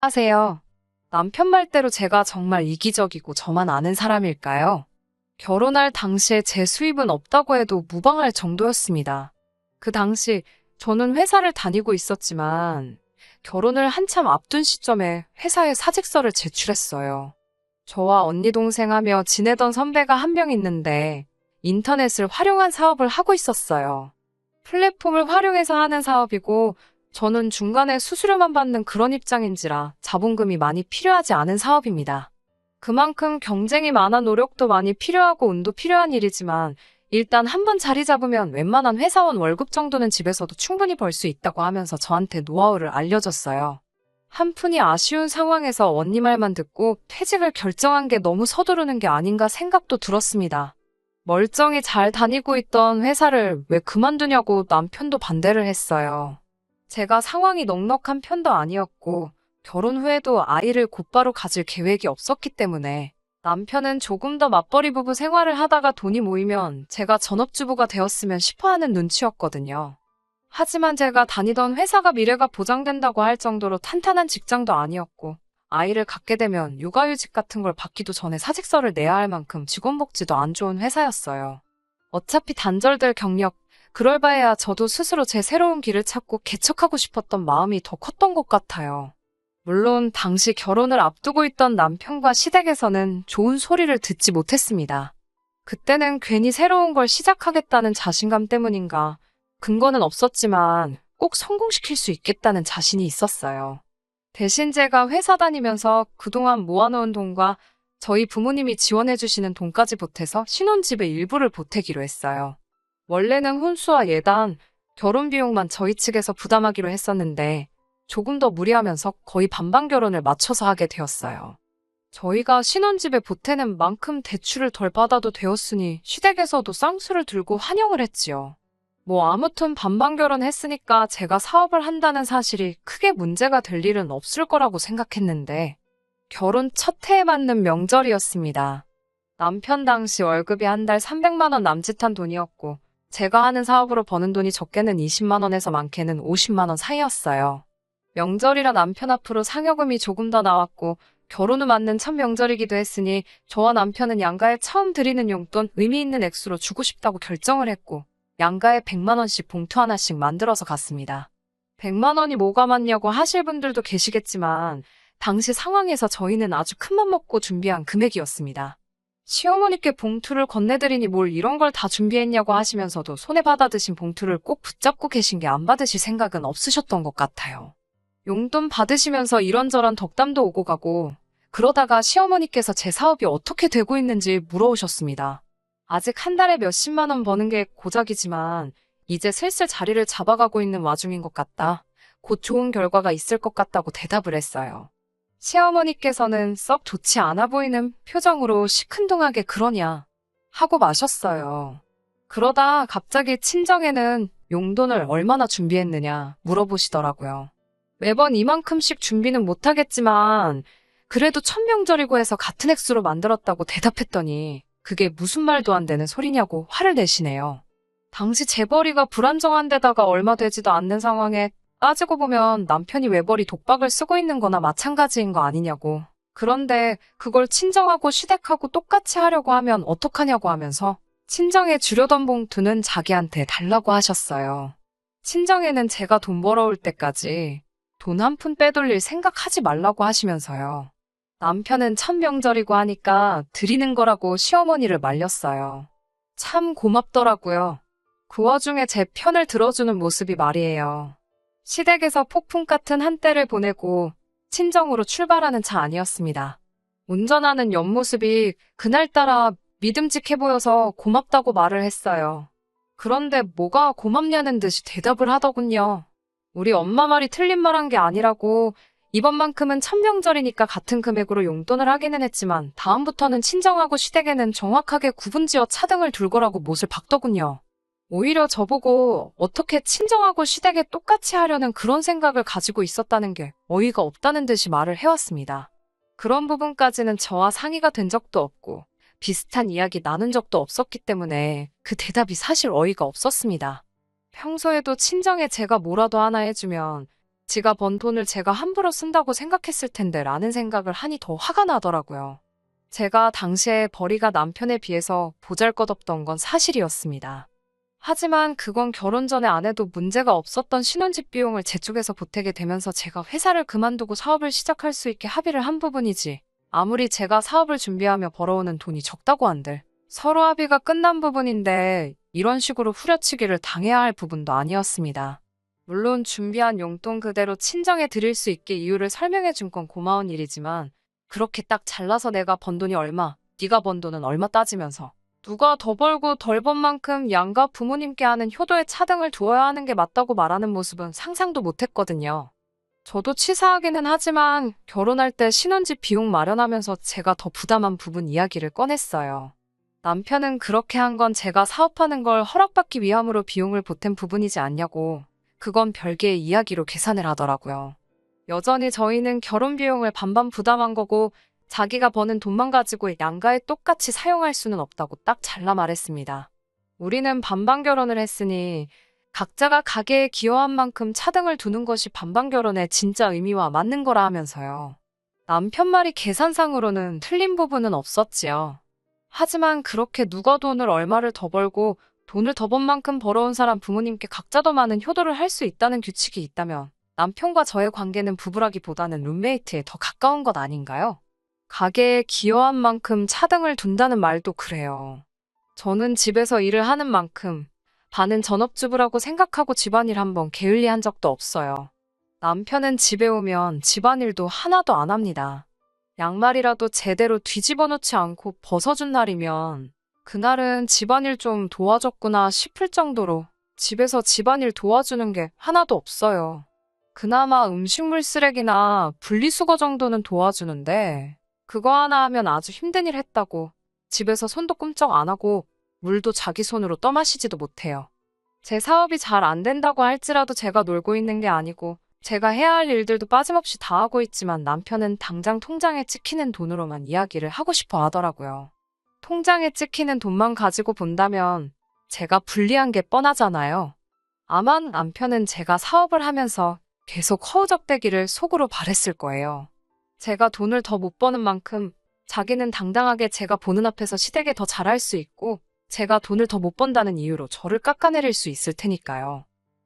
하세요. 남편 말대로 제가 정말 이기적이고 저만 아는 사람일까요? 결혼할 당시에 제 수입은 없다고 해도 무방할 정도였습니다. 그 당시 저는 회사를 다니고 있었지만 결혼을 한참 앞둔 시점에 회사에 사직서를 제출했어요. 저와 언니 동생 하며 지내던 선배가 한 명 있는데 인터넷을 활용한 사업을 하고 있었어요. 플랫폼을 활용해서 하는 사업이고 저는 중간에 수수료만 받는 그런 입장인지라 자본금이 많이 필요하지 않은 사업입니다. 그만큼 경쟁이 많아 노력도 많이 필요하고 운도 필요한 일이지만 일단 한번 자리 잡으면 웬만한 회사원 월급 정도는 집에서도 충분히 벌 수 있다고 하면서 저한테 노하우를 알려줬어요. 한푼이 아쉬운 상황에서 언니 말만 듣고 퇴직을 결정한 게 너무 서두르는 게 아닌가 생각도 들었습니다. 멀쩡히 잘 다니고 있던 회사를 왜 그만두냐고 남편도 반대를 했어요. 제가 상황이 넉넉한 편도 아니었고 결혼 후에도 아이를 곧바로 가질 계획이 없었기 때문에 남편은 조금 더 맞벌이 부부 생활을 하다가 돈이 모이면 제가 전업주부가 되었으면 싶어 하는 눈치였거든요. 하지만 제가 다니던 회사가 미래가 보장된다고 할 정도로 탄탄한 직장도 아니었고 아이를 갖게 되면 육아휴직 같은 걸 받기도 전에 사직서를 내야 할 만큼 직원 복지도 안 좋은 회사였어요. 어차피 단절될 경력, 그럴 바에야 저도 스스로 제 새로운 길을 찾고 개척하고 싶었던 마음이 더 컸던 것 같아요. 물론 당시 결혼을 앞두고 있던 남편과 시댁에서는 좋은 소리를 듣지 못했습니다. 그때는 괜히 새로운 걸 시작하겠다는 자신감 때문인가 근거는 없었지만 꼭 성공시킬 수 있겠다는 자신이 있었어요. 대신 제가 회사 다니면서 그동안 모아놓은 돈과 저희 부모님이 지원해주시는 돈까지 보태서 신혼집의 일부를 보태기로 했어요. 원래는 혼수와 예단, 결혼 비용만 저희 측에서 부담하기로 했었는데 조금 더 무리하면서 거의 반반 결혼을 맞춰서 하게 되었어요. 저희가 신혼집에 보태는 만큼 대출을 덜 받아도 되었으니 시댁에서도 쌍수를 들고 환영을 했지요. 뭐 아무튼 반반 결혼했으니까 제가 사업을 한다는 사실이 크게 문제가 될 일은 없을 거라고 생각했는데 결혼 첫 해에 맞는 명절이었습니다. 남편 당시 월급이 한 달 300만 원 남짓한 돈이었고 제가 하는 사업으로 버는 돈이 적게는 20만 원에서 많게는 50만 원 사이였어요. 명절이라 남편 앞으로 상여금이 조금 더 나왔고 결혼 후 맞는 첫 명절이기도 했으니 저와 남편은 양가에 처음 드리는 용돈 의미 있는 액수로 주고 싶다고 결정을 했고 양가에 100만 원씩 봉투 하나씩 만들어서 갔습니다. 100만 원이 뭐가 많냐고 하실 분들도 계시겠지만 당시 상황에서 저희는 아주 큰맘 먹고 준비한 금액이었습니다. 시어머니께 봉투를 건네드리니 뭘 이런 걸 다 준비했냐고 하시면서도 손에 받아드신 봉투를 꼭 붙잡고 계신 게 안 받으실 생각은 없으셨던 것 같아요. 용돈 받으시면서 이런저런 덕담도 오고 가고 그러다가 시어머니께서 제 사업이 어떻게 되고 있는지 물어오셨습니다. 아직 한 달에 몇십만 원 버는 게 고작이지만 이제 슬슬 자리를 잡아가고 있는 와중인 것 같다. 곧 좋은 결과가 있을 것 같다고 대답을 했어요. 시어머니께서는 썩 좋지 않아 보이는 표정으로 시큰둥하게 그러냐 하고 마셨어요. 그러다 갑자기 친정에는 용돈을 얼마나 준비했느냐 물어보시더라고요. 매번 이만큼씩 준비는 못하겠지만 그래도 첫 명절이고 해서 같은 액수로 만들었다고 대답했더니 그게 무슨 말도 안 되는 소리냐고 화를 내시네요. 당시 재벌이가 불안정한 데다가 얼마 되지도 않는 상황에 따지고 보면 남편이 외벌이 독박을 쓰고 있는 거나 마찬가지인 거 아니냐고. 그런데 그걸 친정하고 시댁하고 똑같이 하려고 하면 어떡하냐고 하면서 친정에 주려던 봉투는 자기한테 달라고 하셨어요. 친정에는 제가 돈 벌어올 때까지 돈 한 푼 빼돌릴 생각하지 말라고 하시면서요. 남편은 첫 명절이고 하니까 드리는 거라고 시어머니를 말렸어요. 참 고맙더라고요. 그 와중에 제 편을 들어주는 모습이 말이에요. 시댁에서 폭풍 같은 한때를 보내고 친정으로 출발하는 차 아니었습니다. 운전하는 옆모습이 그날따라 믿음직해 보여서 고맙다고 말을 했어요. 그런데 뭐가 고맙냐는 듯이 대답을 하더군요. 우리 엄마 말이 틀린 말 한 게 아니라고 이번만큼은 첫 명절이니까 같은 금액으로 용돈을 하기는 했지만 다음부터는 친정하고 시댁에는 정확하게 구분지어 차등을 둘 거라고 못을 박더군요. 오히려 저보고 어떻게 친정하고 시댁에 똑같이 하려는 그런 생각을 가지고 있었다는 게 어이가 없다는 듯이 말을 해왔습니다. 그런 부분까지는 저와 상의가 된 적도 없고 비슷한 이야기 나눈 적도 없었기 때문에 그 대답이 사실 어이가 없었습니다. 평소에도 친정에 제가 뭐라도 하나 해주면 지가 번 돈을 제가 함부로 쓴다고 생각했을 텐데 라는 생각을 하니 더 화가 나더라고요. 제가 당시에 벌이가 남편에 비해서 보잘것없던 건 사실이었습니다. 하지만 그건 결혼 전에 안 해도 문제가 없었던 신혼집 비용을 제 쪽에서 보태게 되면서 제가 회사를 그만두고 사업을 시작할 수 있게 합의를 한 부분이지, 아무리 제가 사업을 준비하며 벌어오는 돈이 적다고 한들 서로 합의가 끝난 부분인데 이런 식으로 후려치기를 당해야 할 부분도 아니었습니다. 물론 준비한 용돈 그대로 친정에 드릴 수 있게 이유를 설명해 준 건 고마운 일이지만, 그렇게 딱 잘라서 내가 번 돈이 얼마, 네가 번 돈은 얼마 따지면서 누가 더 벌고 덜 번 만큼 양가 부모님께 하는 효도에 차등을 두어야 하는 게 맞다고 말하는 모습은 상상도 못했거든요. 저도 치사하기는 하지만 결혼할 때 신혼집 비용 마련하면서 제가 더 부담한 부분 이야기를 꺼냈어요. 남편은 그렇게 한 건 제가 사업하는 걸 허락받기 위함으로 비용을 보탠 부분이지 않냐고, 그건 별개의 이야기로 계산을 하더라고요. 여전히 저희는 결혼 비용을 반반 부담한 거고 자기가 버는 돈만 가지고 양가에 똑같이 사용할 수는 없다고 딱 잘라 말했습니다. 우리는 반반 결혼을 했으니 각자가 가계에 기여한 만큼 차등을 두는 것이 반반 결혼의 진짜 의미와 맞는 거라 하면서요. 남편 말이 계산상으로는 틀린 부분은 없었지요. 하지만 그렇게 누가 돈을 얼마를 더 벌고 돈을 더 번 만큼 벌어온 사람 부모님께 각자 더 많은 효도를 할 수 있다는 규칙이 있다면 남편과 저의 관계는 부부라기보다는 룸메이트에 더 가까운 것 아닌가요? 가게에 기여한 만큼 차등을 둔다는 말도 그래요. 저는 집에서 일을 하는 만큼 반은 전업주부라고 생각하고 집안일 한번 게을리한 적도 없어요. 남편은 집에 오면 집안일도 하나도 안 합니다. 양말이라도 제대로 뒤집어 놓지 않고 벗어준 날이면 그날은 집안일 좀 도와줬구나 싶을 정도로 집에서 집안일 도와주는 게 하나도 없어요. 그나마 음식물 쓰레기나 분리수거 정도는 도와주는데 그거 하나 하면 아주 힘든 일 했다고 집에서 손도 꼼짝 안 하고 물도 자기 손으로 떠마시지도 못해요. 제 사업이 잘 안 된다고 할지라도 제가 놀고 있는 게 아니고 제가 해야 할 일들도 빠짐없이 다 하고 있지만 남편은 당장 통장에 찍히는 돈으로만 이야기를 하고 싶어 하더라고요. 통장에 찍히는 돈만 가지고 본다면 제가 불리한 게 뻔하잖아요. 아마 남편은 제가 사업을 하면서 계속 허우적대기를 속으로 바랬을 거예요. 제가 돈을 더 못 버는 만큼 자기는 당당하게 제가 보는 앞에서 시댁에 더 잘할 수 있고 제가 돈을 더 못 번다는 이유로 저를 깎아내릴 수 있을 테니까요.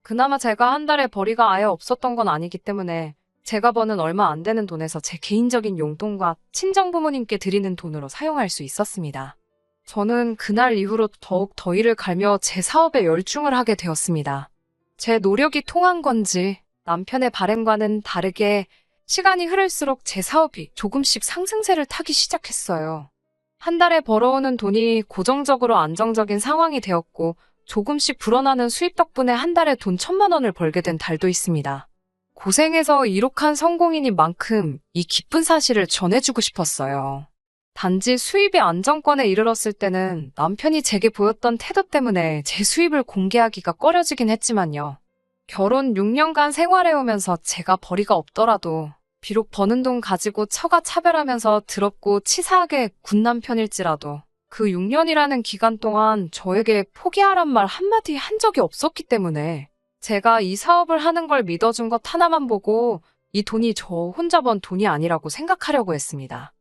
그나마 제가 한 달에 벌이가 아예 없었던 건 아니기 때문에 제가 버는 얼마 안 되는 돈에서 제 개인적인 용돈과 친정 부모님께 드리는 돈으로 사용할 수 있었습니다. 저는 그날 이후로 더욱 더 일을 갈며 제 사업에 열중을 하게 되었습니다. 제 노력이 통한 건지 남편의 바램과는 다르게 시간이 흐를수록 제 사업이 조금씩 상승세를 타기 시작했어요. 한 달에 벌어오는 돈이 고정적으로 안정적인 상황이 되었고 조금씩 불어나는 수입 덕분에 한 달에 돈 1,000만 원을 벌게 된 달도 있습니다. 고생해서 이룩한 성공인인 만큼 이 기쁜 사실을 전해주고 싶었어요. 단지 수입이 안정권에 이르렀을 때는 남편이 제게 보였던 태도 때문에 제 수입을 공개하기가 꺼려지긴 했지만요. 결혼 6년간 생활해오면서 제가 벌이가 없더라도 비록 버는 돈 가지고 처가 차별하면서 더럽고 치사하게 군 남편일지라도 그 6년이라는 기간 동안 저에게 포기하란 말 한마디 한 적이 없었기 때문에 제가 이 사업을 하는 걸 믿어준 것 하나만 보고 이 돈이 저 혼자 번 돈이 아니라고 생각하려고 했습니다.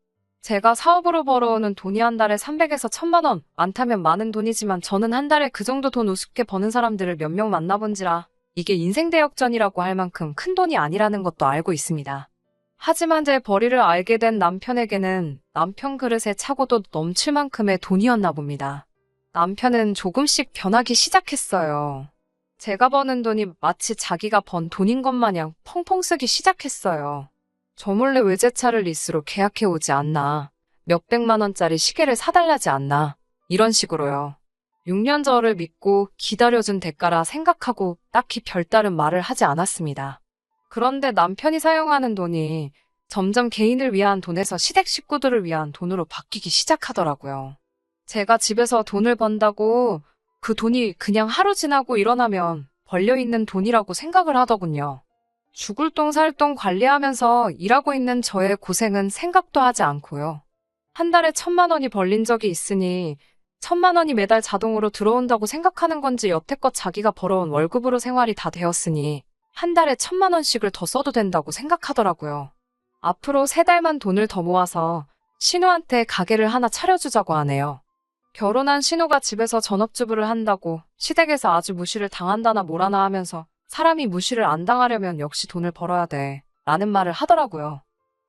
제가 사업으로 벌어오는 돈이 한 달에 300에서 1,000만 원, 많다면 많은 돈이지만 저는 한 달에 그 정도 돈 우습게 버는 사람들을 몇 명 만나본지라 이게 인생대역전이라고 할 만큼 큰 돈이 아니라는 것도 알고 있습니다. 하지만 제 벌이를 알게 된 남편에게는 남편 그릇에 차고도 넘칠 만큼의 돈이었나 봅니다. 남편은 조금씩 변하기 시작했어요. 제가 버는 돈이 마치 자기가 번 돈인 것 마냥 펑펑 쓰기 시작했어요. 저 몰래 외제차를 리스로 계약해 오지 않나, 몇백만 원짜리 시계를 사달라지 않나, 이런 식으로요. 6년 저를 믿고 기다려준 대가라 생각하고 딱히 별다른 말을 하지 않았습니다. 그런데 남편이 사용하는 돈이 점점 개인을 위한 돈에서 시댁 식구들을 위한 돈으로 바뀌기 시작하더라고요. 제가 집에서 돈을 번다고 그 돈이 그냥 하루 지나고 일어나면 벌려있는 돈이라고 생각을 하더군요. 죽을 똥 살 똥 관리하면서 일하고 있는 저의 고생은 생각도 하지 않고요. 한 달에 1,000만 원이 벌린 적이 있으니 1,000만 원이 매달 자동으로 들어온다고 생각하는 건지 여태껏 자기가 벌어온 월급으로 생활이 다 되었으니 한 달에 1,000만 원씩을 더 써도 된다고 생각하더라고요. 앞으로 3달만 돈을 더 모아서 신우한테 가게를 하나 차려주자고 하네요. 결혼한 신우가 집에서 전업주부를 한다고 시댁에서 아주 무시를 당한다나 뭐라나 하면서 사람이 무시를 안 당하려면 역시 돈을 벌어야 돼 라는 말을 하더라고요.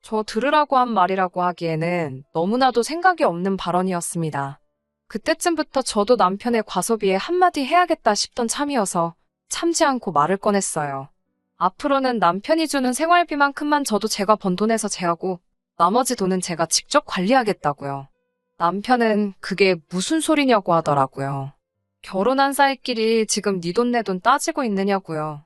저 들으라고 한 말이라고 하기에는 너무나도 생각이 없는 발언이었습니다. 그때쯤부터 저도 남편의 과소비에 한마디 해야겠다 싶던 참이어서 참지 않고 말을 꺼냈어요. 앞으로는 남편이 주는 생활비만큼만 저도 제가 번 돈에서 제하고 나머지 돈은 제가 직접 관리하겠다고요. 남편은 그게 무슨 소리냐고 하더라고요. 결혼한 사이끼리 지금 네 돈 내 돈 따지고 있느냐고요.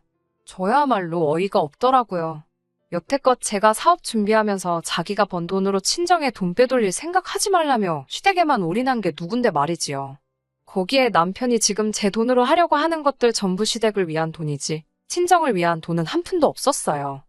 저야말로 어이가 없더라고요. 여태껏 제가 사업 준비하면서 자기가 번 돈으로 친정에 돈 빼돌릴 생각하지 말라며 시댁에만 올인한 게 누군데 말이지요. 거기에 남편이 지금 제 돈으로 하려고 하는 것들 전부 시댁을 위한 돈이지 친정을 위한 돈은 한 푼도 없었어요.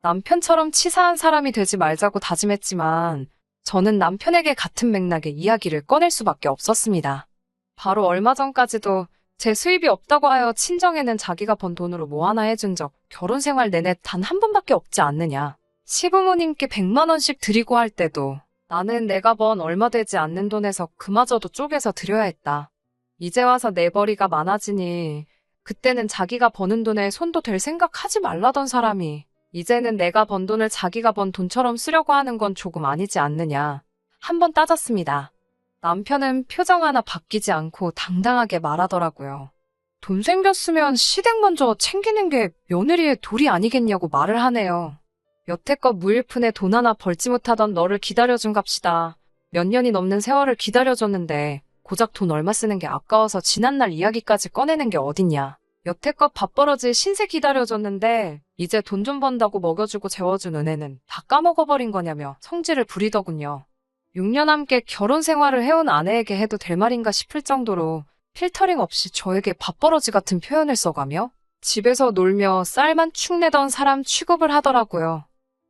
남편처럼 치사한 사람이 되지 말자고 다짐했지만 저는 남편에게 같은 맥락의 이야기를 꺼낼 수밖에 없었습니다. 바로 얼마 전까지도 제 수입이 없다고 하여 친정에는 자기가 번 돈으로 뭐 하나 해준 적 결혼 생활 내내 단 한 번밖에 없지 않느냐. 시부모님께 100만 원씩 드리고 할 때도 나는 내가 번 얼마 되지 않는 돈에서 그마저도 쪼개서 드려야 했다. 이제 와서 내벌이가 많아지니 그때는 자기가 버는 돈에 손도 댈 생각하지 말라던 사람이 이제는 내가 번 돈을 자기가 번 돈처럼 쓰려고 하는 건 조금 아니지 않느냐. 한번 따졌습니다. 남편은 표정 하나 바뀌지 않고 당당하게 말하더라고요. 돈 생겼으면 시댁 먼저 챙기는 게 며느리의 도리 아니겠냐고 말을 하네요. 여태껏 무일푼에 돈 하나 벌지 못하던 너를 기다려준 값이다. 몇 년이 넘는 세월을 기다려줬는데 고작 돈 얼마 쓰는 게 아까워서 지난날 이야기까지 꺼내는 게 어딨냐. 여태껏 밥벌어지 신세 기다려줬는데 이제 돈 좀 번다고 먹여주고 재워준 은혜는 다 까먹어버린 거냐며 성질을 부리더군요. 6년 함께 결혼 생활을 해온 아내에게 해도 될 말인가 싶을 정도로 필터링 없이 저에게 밥벌어지 같은 표현을 써가며 집에서 놀며 쌀만 축 내던 사람 취급을 하더라고요.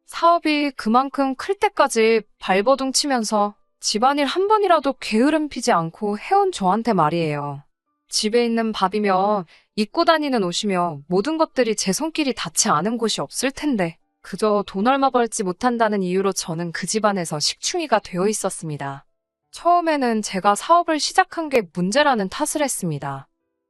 사업이 그만큼 클 때까지 발버둥 치면서 집안일 한 번이라도 게으름 피지 않고 해온 저한테 말이에요. 집에 있는 밥이며 입고 다니는 옷이며 모든 것들이 제 손길이 닿지 않은 곳이 없을 텐데 그저 돈 얼마 벌지 못한다는 이유로 저는 그 집안에서 식충이가 되어 있었습니다. 처음에는 제가 사업을 시작한 게 문제라는 탓을 했습니다.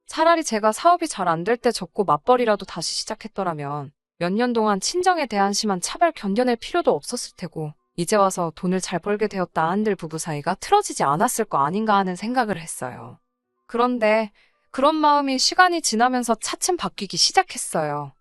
차라리 제가 사업이 잘 안 될 때 접고 맞벌이라도 다시 시작했더라면 몇 년 동안 친정에 대한 심한 차별 견뎌낼 필요도 없었을 테고 이제 와서 돈을 잘 벌게 되었다 한들 부부 사이가 틀어지지 않았을 거 아닌가 하는 생각을 했어요. 그런데 그런 마음이 시간이 지나면서 차츰 바뀌기 시작했어요.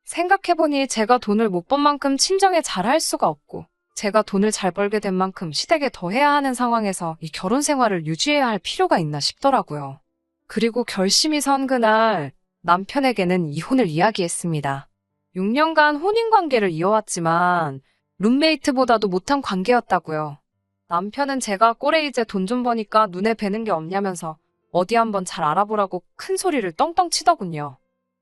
생각해보니 제가 돈을 못 번 만큼 친정에 잘할 수가 없고 제가 돈을 잘 벌게 된 만큼 시댁에 더 해야 하는 상황에서 이 결혼 생활을 유지해야 할 필요가 있나 싶더라고요. 그리고 결심이 선 그날 남편에게는 이혼을 이야기했습니다. 6년간 혼인관계를 이어왔지만 룸메이트보다도 못한 관계였다고요. 남편은 제가 꼴에 이제 돈 좀 버니까 눈에 뵈는 게 없냐면서 어디 한번 잘 알아보라고 큰 소리를 떵떵 치더군요.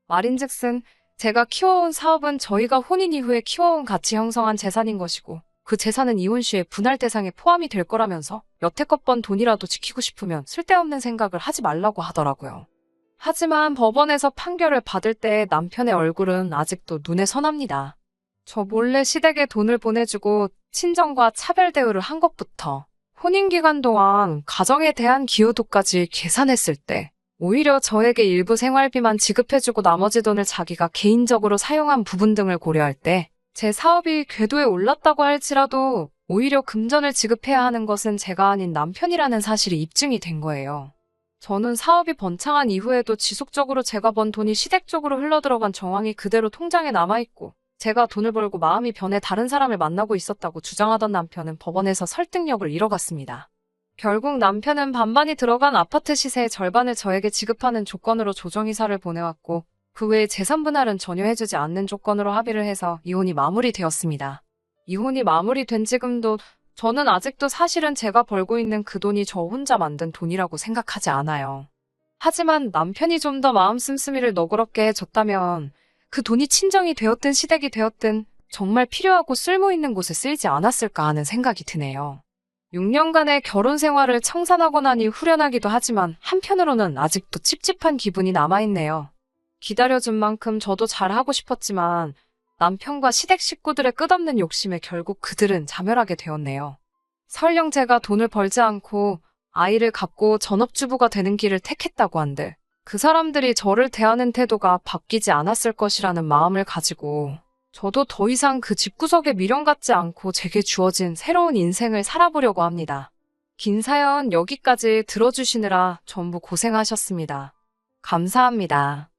말인즉슨 제가 키워온 사업은 저희가 혼인 이후에 키워온 가치 형성한 재산인 것이고 그 재산은 이혼 시에 분할 대상에 포함이 될 거라면서 여태껏 번 돈이라도 지키고 싶으면 쓸데없는 생각을 하지 말라고 하더라고요. 하지만 법원에서 판결을 받을 때 남편의 얼굴은 아직도 눈에 선합니다. 저 몰래 시댁에 돈을 보내주고 친정과 차별 대우를 한 것부터 혼인기간 동안 가정에 대한 기여도까지 계산했을 때 오히려 저에게 일부 생활비만 지급해주고 나머지 돈을 자기가 개인적으로 사용한 부분 등을 고려할 때 제 사업이 궤도에 올랐다고 할지라도 오히려 금전을 지급해야 하는 것은 제가 아닌 남편이라는 사실이 입증이 된 거예요. 저는 사업이 번창한 이후에도 지속적으로 제가 번 돈이 시댁 쪽으로 흘러들어간 정황이 그대로 통장에 남아있고 제가 돈을 벌고 마음이 변해 다른 사람을 만나고 있었다고 주장하던 남편은 법원에서 설득력을 잃어갔습니다. 결국 남편은 반반이 들어간 아파트 시세의 절반을 저에게 지급하는 조건으로 조정이사를 보내왔고 그 외에 재산 분할은 전혀 해주지 않는 조건으로 합의를 해서 이혼이 마무리되었습니다. 이혼이 마무리된 지금도 저는 아직도 사실은 제가 벌고 있는 그 돈이 저 혼자 만든 돈이라고 생각하지 않아요. 하지만 남편이 좀 더 마음 씀씀이를 너그럽게 해줬다면 그 돈이 친정이 되었든 시댁이 되었든 정말 필요하고 쓸모있는 곳에 쓰이지 않았을까 하는 생각이 드네요. 6년간의 결혼 생활을 청산하고 나니 후련하기도 하지만 한편으로는 아직도 찝찝한 기분이 남아있네요. 기다려준 만큼 저도 잘하고 싶었지만 남편과 시댁 식구들의 끝없는 욕심에 결국 그들은 자멸하게 되었네요. 설령 제가 돈을 벌지 않고 아이를 갖고 전업주부가 되는 길을 택했다고 한들 그 사람들이 저를 대하는 태도가 바뀌지 않았을 것이라는 마음을 가지고 저도 더 이상 그 집구석에 미련 갖지 않고 제게 주어진 새로운 인생을 살아보려고 합니다. 긴 사연 여기까지 들어주시느라 전부 고생하셨습니다. 감사합니다.